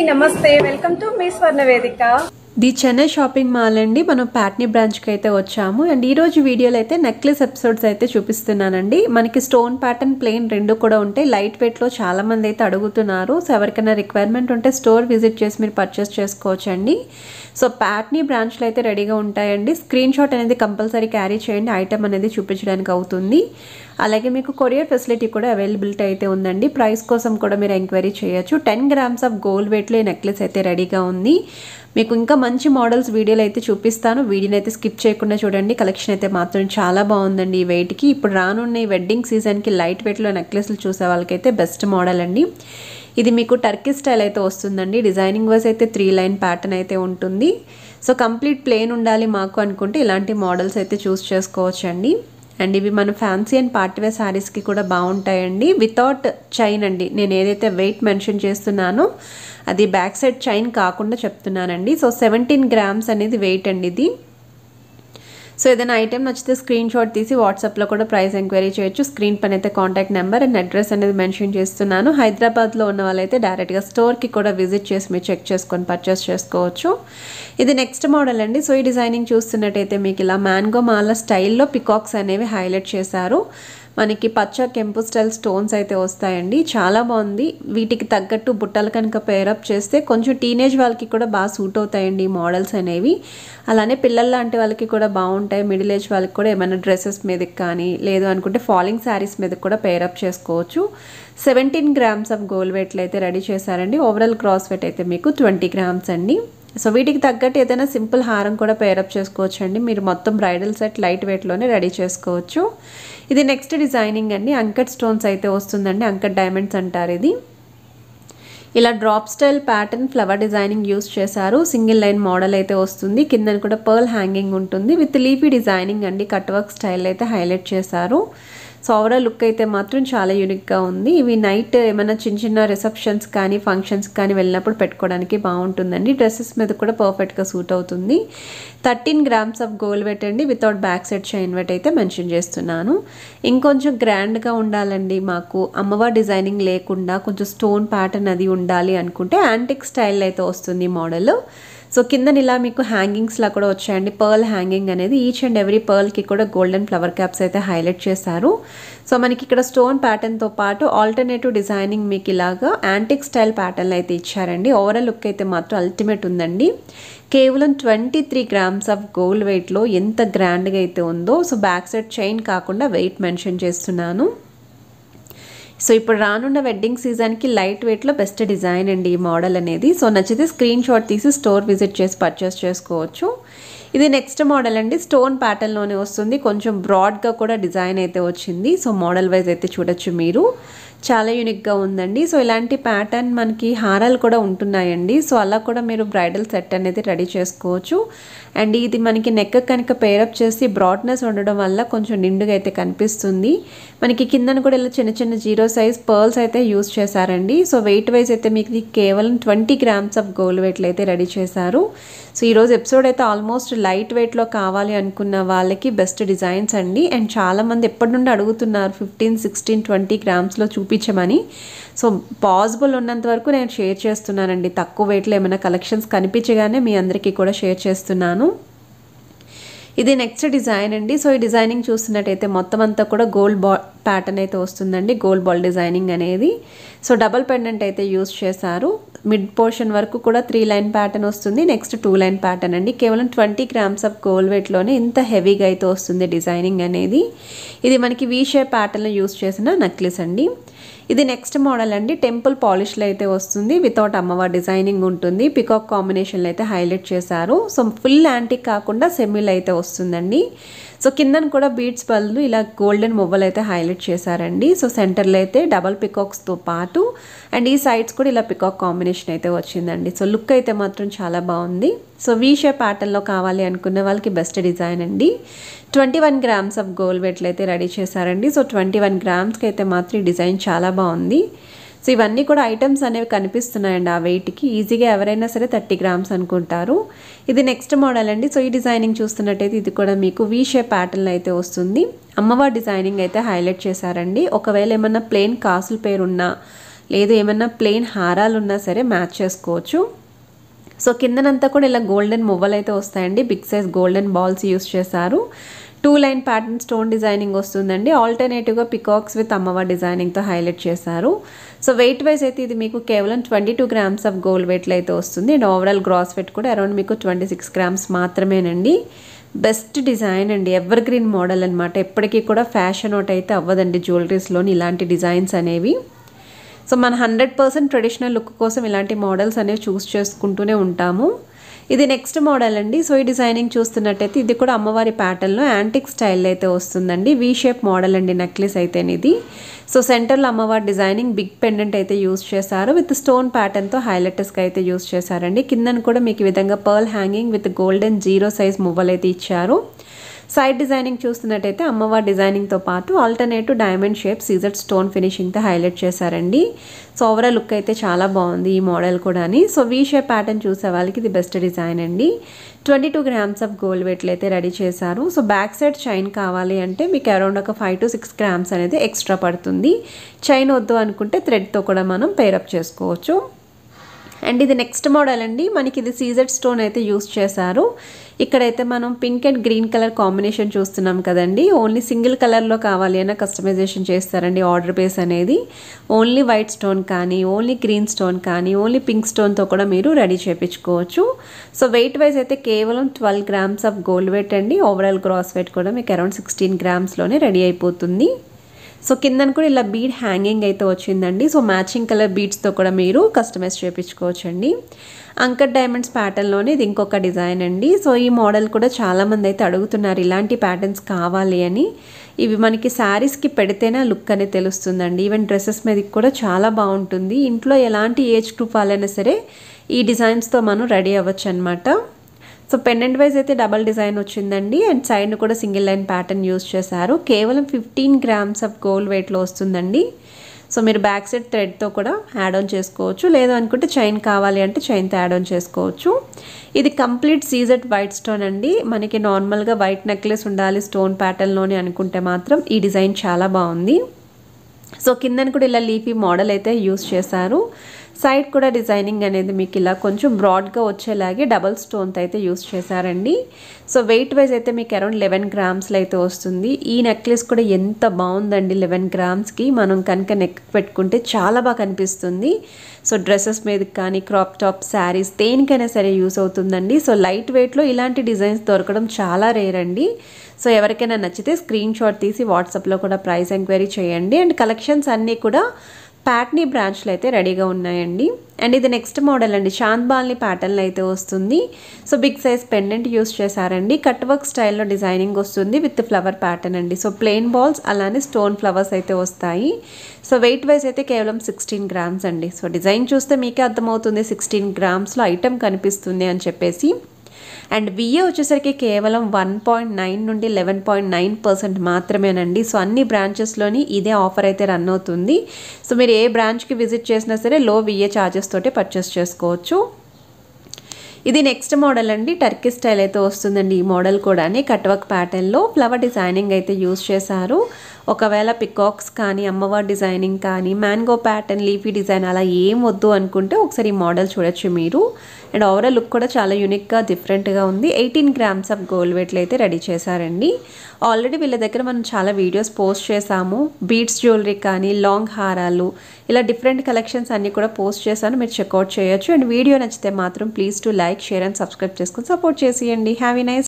నమస్తే welcome to me స్వర్ణ వేదిక the Chennai shopping mall అండి. మనం ప్యాట్నీ బ్రాంచ్కి అయితే వచ్చాము. అండ్ ఈ రోజు వీడియోలో అయితే నెక్లెస్ ఎపిసోడ్స్ అయితే చూపిస్తున్నానండి. మనకి స్టోన్ ప్యాటర్న్ ప్లెయిన్ రెండు కూడా ఉంటాయి. లైట్ వెయిట్లో చాలా మంది అయితే అడుగుతున్నారు. సో ఎవరికైనా రిక్వైర్మెంట్ ఉంటే స్టోర్ విజిట్ చేసి మీరు పర్చేస్ చేసుకోవచ్చండి. సో ప్యాట్నీ బ్రాంచ్లో అయితే రెడీగా ఉంటాయండి. స్క్రీన్ షాట్ అనేది కంపల్సరీ క్యారీ చేయండి, ఐటమ్ అనేది చూపించడానికి అవుతుంది. అలాగే మీకు కొరియర్ ఫెసిలిటీ కూడా అవైలబిలిటీ అయితే ఉందండి. ప్రైస్ కోసం కూడా మీరు ఎంక్వైరీ చేయొచ్చు. 10 grams ఆఫ్ గోల్డ్ వెయిట్లో ఈ నెక్లెస్ అయితే రెడీగా ఉంది. మీకు ఇంకా మంచి మోడల్స్ వీడియోలు అయితే చూపిస్తాను. వీడియోని అయితే స్కిప్ చేయకుండా చూడండి. కలెక్షన్ అయితే మాత్రం చాలా బాగుందండి ఈ వెయిట్కి. ఇప్పుడు రానున్న ఈ వెడ్డింగ్ సీజన్కి లైట్ వెయిట్లో నెక్లెస్లు చూసే వాళ్ళకైతే బెస్ట్ మోడల్ అండి. ఇది మీకు టర్కీ స్టైల్ అయితే వస్తుందండి. డిజైనింగ్ వైజ్ అయితే 3 లైన్ ప్యాటర్న్ అయితే ఉంటుంది. సో కంప్లీట్ ప్లెయిన్ ఉండాలి మాకు అనుకుంటే ఇలాంటి మోడల్స్ అయితే చూస్ చేసుకోవచ్చండి. అండ్ ఇవి మన ఫ్యాన్సీ అండ్ పార్టీవేర్ శారీస్కి కూడా బాగుంటాయండి. వితౌట్ చైన్ అండి. నేను ఏదైతే వెయిట్ మెన్షన్ చేస్తున్నానో అది బ్యాక్ సైడ్ చైన్ కాకుండా చెప్తున్నానండి. సో 17 grams అనేది వెయిట్ అండి ఇది. సో ఏదైనా ఐటెం నచ్చితే స్క్రీన్ షాట్ తీసి వాట్సాప్లో కూడా ప్రైస్ ఎంక్వైరీ చేయొచ్చు. స్క్రీన్ పైన అయితే కాంటాక్ట్ నెంబర్ అండ్ అడ్రస్ అనేది మెన్షన్ చేస్తున్నాను. హైదరాబాద్లో ఉన్న వాళ్ళైతే డైరెక్ట్గా స్టోర్కి కూడా విజిట్ చేసి మీరు చెక్ చేసుకొని పర్చేస్ చేసుకోవచ్చు. ఇది నెక్స్ట్ మోడల్ అండి. సో ఈ డిజైనింగ్ చూస్తున్నట్టయితే మీకు ఇలా మ్యాంగో మాల స్టైల్లో పికాక్స్ అనేవి హైలైట్ చేశారు. మనకి పచ్చ కెంపు స్టైల్ స్టోన్స్ అయితే వస్తాయండి. చాలా బాగుంది. వీటికి తగ్గట్టు బుట్టలు కనుక పేరప్ చేస్తే కొంచెం టీనేజ్ వాళ్ళకి కూడా బాగా సూట్ అవుతాయండి ఈ మోడల్స్ అనేవి. అలానే పిల్లల లాంటి వాళ్ళకి కూడా బాగుంటాయి. మిడిల్ ఏజ్ వాళ్ళకి కూడా ఏమైనా డ్రెస్సెస్ మీదకి కానీ లేదు అనుకుంటే ఫాలింగ్ శారీస్ మీదకి కూడా పేరప్ చేసుకోవచ్చు. 17 grams ఆఫ్ గోల్డ్ వెయిట్లు అయితే రెడీ చేశారండి. ఓవరాల్ క్రాస్ వెయిట్ అయితే మీకు 20 grams అండి. సో వీటికి తగ్గట్టు ఏదైనా సింపుల్ హారం కూడా పేరప్ చేసుకోవచ్చు అండి. మీరు మొత్తం బ్రైడల్ సెట్ లైట్ వెయిట్లోనే రెడీ చేసుకోవచ్చు. ఇది నెక్స్ట్ డిజైనింగ్ అండి. అంకట్ స్టోన్స్ అయితే వస్తుందండి. అంకట్ డైమండ్స్ అంటారు ఇది. ఇలా drop style pattern flower designing use చేశారు. సింగిల్ లైన్ మోడల్ అయితే వస్తుంది. కింద కూడా పర్ల్ హ్యాంగింగ్ ఉంటుంది విత్ లీఫీ డిజైనింగ్ అండి. కట్ వర్క్ స్టైల్ అయితే హైలైట్ చేశారు. సో ఓవరాల్ లుక్ అయితే మాత్రం చాలా యూనిక్గా ఉంది. ఇవి నైట్ ఏమైనా చిన్న చిన్న రిసెప్షన్స్ కానీ ఫంక్షన్స్ కానీ వెళ్ళినప్పుడు పెట్టుకోవడానికి బాగుంటుందండి. డ్రెస్సెస్ మీద కూడా పర్ఫెక్ట్గా సూట్ అవుతుంది. 13 grams ఆఫ్ గోల్డ్ వెయిట్ అండి. Without back side chain weight అయితే మెన్షన్ చేస్తున్నాను. ఇంకొంచెం గ్రాండ్గా ఉండాలండి మాకు, అమ్మవారి డిజైనింగ్ లేకుండా కొంచెం స్టోన్ ప్యాటర్న్ అది ఉండాలి అనుకుంటే యాంటిక్ స్టైల్ అయితే వస్తుంది మోడల్. సో కింద ఇలా మీకు హ్యాంగింగ్స్ లా కూడా వచ్చాయండి. పర్ల్ హ్యాంగింగ్ అనేది ఈచ్ అండ్ ఎవ్రీ పర్ల్కి కూడా గోల్డెన్ ఫ్లవర్ క్యాప్స్ అయితే హైలైట్ చేశారు. సో మనకి ఇక్కడ స్టోన్ ప్యాటర్న్తో పాటు ఆల్టర్నేటివ్ డిజైనింగ్ మీకు ఇలాగా యాంటిక్ స్టైల్ ప్యాటర్న్ అయితే ఇచ్చారండి. ఓవరాల్ లుక్ అయితే మాత్రం అల్టిమేట్ ఉందండి. కేవలం 23 grams ఆఫ్ గోల్డ్ వెయిట్లో ఎంత గ్రాండ్గా అయితే ఉందో. సో బ్యాక్ సైడ్ చైన్ కాకుండా వెయిట్ మెన్షన్ చేస్తున్నాను. సో ఇప్పుడు రానున్న వెడ్డింగ్ సీజన్కి లైట్ వెయిట్లో బెస్ట్ డిజైన్ అండి ఈ మోడల్ అనేది. సో నచ్చితే స్క్రీన్ షాట్ తీసి స్టోర్ విజిట్ చేసి పర్చేస్ చేసుకోవచ్చు. ఇది నెక్స్ట్ మోడల్ అండి. స్టోన్ ప్యాటర్న్లోనే వస్తుంది. కొంచెం బ్రాడ్గా కూడా డిజైన్ అయితే వచ్చింది. సో మోడల్ వైజ్ అయితే చూడొచ్చు మీరు. చాలా యూనిక్గా ఉందండి. సో ఇలాంటి ప్యాటర్న్ మనకి హారాలు కూడా ఉంటున్నాయండి. సో అలా కూడా మీరు బ్రైడల్ సెట్ అనేది రెడీ చేసుకోవచ్చు. అండ్ ఇది మనకి నెక్ కనుక పేరప్ చేసి బ్రాడ్నెస్ ఉండడం వల్ల కొంచెం నిండుగా అయితే కనిపిస్తుంది. మనకి కిందన కూడా ఇలా చిన్న చిన్న 0 size పర్ల్స్ అయితే యూస్ చేశారండి. సో వెయిట్ వైజ్ అయితే మీకు కేవలం 20 grams ఆఫ్ గోల్డ్ వెయిట్లు అయితే రెడీ చేశారు. సో ఈరోజు ఎపిసోడ్ అయితే ఆల్మోస్ట్ లైట్ వెయిట్లో కావాలి అనుకున్న వాళ్ళకి బెస్ట్ డిజైన్స్ అండి. అండ్ చాలామంది ఎప్పటి నుండి అడుగుతున్నారు 15, 16, 20 grams చూపించమని. సో పాసిబుల్ ఉన్నంత వరకు నేను షేర్ చేస్తున్నానండి. తక్కువ వెయిట్లో ఏమైనా కలెక్షన్స్ కనిపించగానే మీ అందరికీ కూడా షేర్ చేస్తున్నాను. ఇది నెక్స్ట్ డిజైన్ అండి. సో ఈ డిజైనింగ్ చూస్తున్నట్టయితే మొత్తం అంతా కూడా గోల్డ్ ప్యాటర్న్ అయితే వస్తుందండి. గోల్డ్ బాల్ డిజైనింగ్ అనేది. సో డబల్ పెండెంట్ అయితే యూస్ చేశారు. మిడ్ పోర్షన్ వరకు కూడా 3 లైన్ ప్యాటర్న్ వస్తుంది. నెక్స్ట్ 2 లైన్ ప్యాటర్న్ అండి. కేవలం 20 grams ఆఫ్ గోల్డ్ వెయిట్లోనే ఇంత హెవీగా అయితే వస్తుంది డిజైనింగ్ అనేది. ఇది మనకి వీ షేప్ ప్యాటర్న్లో యూస్ చేసిన నెక్లెస్ అండి. ఇది నెక్స్ట్ మోడల్ అండి. టెంపుల్ పాలిష్లో అయితే వస్తుంది. వితౌట్ అమ్మవారి డిజైనింగ్ ఉంటుంది. పికాక్ కాంబినేషన్లో అయితే హైలైట్ చేశారు. సో ఫుల్ యాంటిక్ కాకుండా సెమీలు అయితే వస్తుందండి. సో కిందన కూడా బీడ్స్ బదులు ఇలా గోల్డెన్ మువ్వలు అయితే హైలైట్ చేశారండి. సో సెంటర్లో అయితే డబల్ పికాక్స్తో పాటు అండ్ ఈ సైడ్స్ కూడా ఇలా పికాక్ కాంబినేషన్ అయితే వచ్చిందండి. సో లుక్ అయితే మాత్రం చాలా బాగుంది. సో వీ షేప్ ప్యాటర్న్లో కావాలి అనుకున్న వాళ్ళకి బెస్ట్ డిజైన్ అండి. 21 grams ఆఫ్ గోల్డ్ వెయిట్లు అయితే రెడీ చేశారండి. సో 21 gramsకి అయితే మాత్రం ఈ డిజైన్ చాలా బాగుంది. సో ఇవన్నీ కూడా ఐటమ్స్ అనేవి కనిపిస్తున్నాయండి ఆ వెయిట్కి. ఈజీగా ఎవరైనా సరే 30 grams అనుకుంటారు. ఇది నెక్స్ట్ మోడల్ అండి. సో ఈ డిజైనింగ్ చూస్తున్నట్టయితే ఇది కూడా మీకు వీ షేప్ ప్యాటర్న్ అయితే వస్తుంది. అమ్మవారి డిజైనింగ్ అయితే హైలైట్ చేశారండి. ఒకవేళ ఏమన్నా ప్లెయిన్ కాసుల పేరు ఉన్నా లేదు ఏమన్నా ప్లెయిన్ హారాలు ఉన్నా సరే మ్యాచ్ చేసుకోవచ్చు. సో కిందనంతా కూడా ఇలా గోల్డెన్ మువ్వలు అయితే వస్తాయండి. Big size golden balls use చేశారు. 2 లైన్ ప్యాటర్న్ స్టోన్ డిజైనింగ్ వస్తుందండి. ఆల్టర్నేటివ్గా పికాక్స్ విత్ అమ్మవారి డిజైనింగ్తో హైలైట్ చేశారు. సో వెయిట్ వైజ్ అయితే ఇది మీకు కేవలం 22 గ్రామ్స్ ఆఫ్ గోల్డ్ వెయిట్లో అయితే వస్తుంది. అండ్ ఓవరాల్ గ్రాస్ వెయిట్ కూడా అరౌండ్ మీకు 26 గ్రామ్స్ మాత్రమేనండి. బెస్ట్ డిజైన్ అండి, ఎవర్ గ్రీన్ మోడల్ అనమాట. ఎప్పటికీ కూడా ఫ్యాషన్ అవుట్ అయితే అవ్వదండి జ్యువెలరీస్లోని ఇలాంటి డిజైన్స్ అనేవి. సో మన 100% ట్రెడిషనల్ లుక్ కోసం ఇలాంటి మోడల్స్ అనేవి చూస్ చేసుకుంటూనే ఉంటాము. ఇది నెక్స్ట్ మోడల్ అండి. సో ఈ డిజైనింగ్ చూస్తున్నట్టయితే ఇది కూడా అమ్మవారి ప్యాటర్న్లో యాంటిక్ స్టైల్ అయితే వస్తుందండి. వీ షేప్ మోడల్ అండి నెక్లెస్ అయితే ఇది. సో సెంటర్లో అమ్మవారి డిజైనింగ్ బిగ్ పెండెంట్ అయితే యూస్ చేశారు. విత్ స్టోన్ ప్యాటర్న్తో హైలైటర్స్కి అయితే యూస్ చేశారండి. కిందను కూడా మీకు ఈ విధంగా pearl hanging with golden 0 size మువ్వలు అయితే ఇచ్చారు. సైడ్ డిజైనింగ్ చూస్తున్నట్టయితే అమ్మవారి డిజైనింగ్తో పాటు ఆల్టర్నేటివ్ డైమండ్ షేప్ సీజర్ స్టోన్ ఫినిషింగ్తో హైలైట్ చేశారండి. సో ఓవరాల్ లుక్ అయితే చాలా బాగుంది ఈ మోడల్ కూడా. సో వీ షేప్ ప్యాటర్న్ చూసే వాళ్ళకి ఇది బెస్ట్ డిజైన్ అండి. 22 గ్రామ్స్ ఆఫ్ గోల్డ్ వెయిట్లు అయితే రెడీ చేశారు. సో బ్యాక్ సైడ్ చైన్ కావాలి అంటే మీకు అరౌండ్ ఒక 5 to 6 గ్రామ్స్ అనేది ఎక్స్ట్రా పడుతుంది. చైన్ వద్దు అనుకుంటే థ్రెడ్తో కూడా మనం పేరప్ చేసుకోవచ్చు. అండ్ ఇది నెక్స్ట్ మోడల్ అండి. మనకి ఇది సీజెడ్ స్టోన్ అయితే యూస్ చేశారు. ఇక్కడైతే మనం pink and green colour combination చూస్తున్నాం కదండి. ఓన్లీ సింగిల్ కలర్లో కావాలి అన్న కస్టమైజేషన్ చేస్తారండి ఆర్డర్ బేస్ అనేది. ఓన్లీ వైట్ స్టోన్ కానీ, ఓన్లీ గ్రీన్ స్టోన్ కానీ, ఓన్లీ పింక్ స్టోన్తో కూడా మీరు రెడీ చేయించుకోవచ్చు. సో వెయిట్ వైజ్ అయితే కేవలం 12 గ్రామ్స్ ఆఫ్ గోల్డ్ వెయిట్ అండి. ఓవరాల్ గ్రాస్ వెయిట్ కూడా మీకు అరౌండ్ 16 గ్రామ్స్లోనే రెడీ అయిపోతుంది. సో కిందన కూడా ఇలా బీడ్ హ్యాంగింగ్ అయితే వచ్చిందండి. సో మ్యాచింగ్ కలర్ బీడ్స్తో కూడా మీరు కస్టమైజ్ చేయించుకోవచ్చండి. అంకర్ డైమండ్స్ ప్యాటర్న్లోనే ఇది ఇంకొక డిజైన్ అండి. సో ఈ మోడల్ కూడా చాలామంది అయితే అడుగుతున్నారు ఇలాంటి ప్యాటర్న్స్ కావాలి అని. ఇవి మనకి శారీస్కి పెడితేనే లుక్ అనేది తెలుస్తుందండి. ఈవెన్ డ్రెస్సెస్ మీదకి కూడా చాలా బాగుంటుంది. ఇంట్లో ఎలాంటి ఏజ్ గ్రూప్ వాళ్ళైనా సరే ఈ డిజైన్స్తో మనం రెడీ అవ్వచ్చు అనమాట. సో పెండెంట్ వైజ్ అయితే డబల్ డిజైన్ వచ్చిందండి. అండ్ సైడ్ కూడా సింగిల్ లైన్ ప్యాటర్న్ యూస్ చేశారు. కేవలం 15 గ్రామ్స్ ఆఫ్ గోల్డ్ వెయిట్లో వస్తుందండి. సో మీరు బ్యాక్ సైడ్ థ్రెడ్తో కూడా యాడ్ ఆన్ చేసుకోవచ్చు. లేదు అనుకుంటే చైన్ కావాలి అంటే చైన్తో యాడ్ ఆన్ చేసుకోవచ్చు. ఇది కంప్లీట్ సీజెడ్ వైట్ స్టోన్ అండి. మనకి నార్మల్గా వైట్ నెక్లెస్ ఉండాలి స్టోన్ ప్యాటర్న్లోనే అనుకుంటే మాత్రం ఈ డిజైన్ చాలా బాగుంది. సో కిందన కూడా ఇలా లీఫీ మోడల్ అయితే యూస్ చేశారు. సైడ్ కూడా డిజైనింగ్ అనేది మీకు ఇలా కొంచెం బ్రాడ్గా వచ్చేలాగే డబల్ స్టోన్తో అయితే యూస్ చేశారండి. సో వెయిట్ వైజ్ అయితే మీకు అరౌండ్ 11 గ్రామ్స్లో అయితే వస్తుంది. ఈ నెక్లెస్ కూడా ఎంత బాగుందండి. 11 గ్రామ్స్కి మనం కనుక నెక్ పెట్టుకుంటే చాలా బాగా కనిపిస్తుంది. సో డ్రెస్సెస్ మీదకి కానీ, క్రాప్ టాప్, శారీస్ దేనికైనా సరే యూస్ అవుతుందండి. సో లైట్ వెయిట్లో ఇలాంటి డిజైన్స్ దొరకడం చాలా రేర్ అండి. సో ఎవరికైనా నచ్చితే స్క్రీన్ షాట్ తీసి వాట్సాప్లో కూడా ప్రైస్ ఎంక్వైరీ చేయండి. అండ్ కలెక్షన్స్ అన్నీ కూడా ప్యాట్నీ బ్రాంచ్లో అయితే రెడీగా ఉన్నాయండి. అండ్ ఇది నెక్స్ట్ మోడల్ అండి. చాంద్బాల్ని ప్యాటర్న్లో అయితే వస్తుంది. So big size pendant use చేశారండి. కట్ వర్క్ స్టైల్లో డిజైనింగ్ వస్తుంది విత్ ఫ్లవర్ ప్యాటర్న్ అండి. సో ప్లెయిన్ బాల్స్ అలానే స్టోన్ ఫ్లవర్స్ అయితే వస్తాయి. సో వెయిట్ వైజ్ అయితే కేవలం 16 గ్రామ్స్ అండి. సో డిజైన్ చూస్తే మీకే అర్థమవుతుంది 16 గ్రామ్స్లో ఐటెం కనిపిస్తుంది అని చెప్పేసి. అండ్ విఏ వచ్చేసరికి కేవలం 1.9 నుండి 11.9% మాత్రమేనండి. సో అన్ని బ్రాంచెస్లోని ఇదే ఆఫర్ అయితే రన్ అవుతుంది. సో మీరు ఏ బ్రాంచ్కి విజిట్ చేసినా సరే లో విఏ ఛార్జెస్ తోటే పర్చేస్ చేసుకోవచ్చు. ఇది నెక్స్ట్ మోడల్ అండి. టర్కీ స్టైల్ అయితే వస్తుందండి. ఈ మోడల్ కూడా కట్ వర్క్ ప్యాటర్న్లో ఫ్లవర్ డిజైనింగ్ అయితే యూస్ చేశారు. ఒకవేళ పికాక్స్ కానీ, అమ్మవారి డిజైనింగ్ కానీ, మ్యాంగో ప్యాటర్న్, లీఫీ డిజైన్ అలా ఏం వద్దు అనుకుంటే ఒకసారి ఈ మోడల్ చూడొచ్చు మీరు. అండ్ ఓవరాల్ లుక్ కూడా చాలా యూనిక్గా డిఫరెంట్గా ఉంది. 18 గ్రామ్స్ ఆఫ్ గోల్డ్ వెయిట్లు అయితే రెడీ చేశారండి. ఆల్రెడీ వీళ్ళ దగ్గర మనం చాలా వీడియోస్ పోస్ట్ చేసాము. బీడ్స్ జ్యువెలరీ కానీ, లాంగ్ హారాలు, ఇలా డిఫరెంట్ కలెక్షన్స్ అన్నీ కూడా పోస్ట్ చేశాను. మీరు చెక్అవుట్ చేయొచ్చు. అండ్ వీడియో నచ్చితే మాత్రం please to like, share and subscribe చేసుకుని సపోర్ట్ చేసేయండి. Have a nice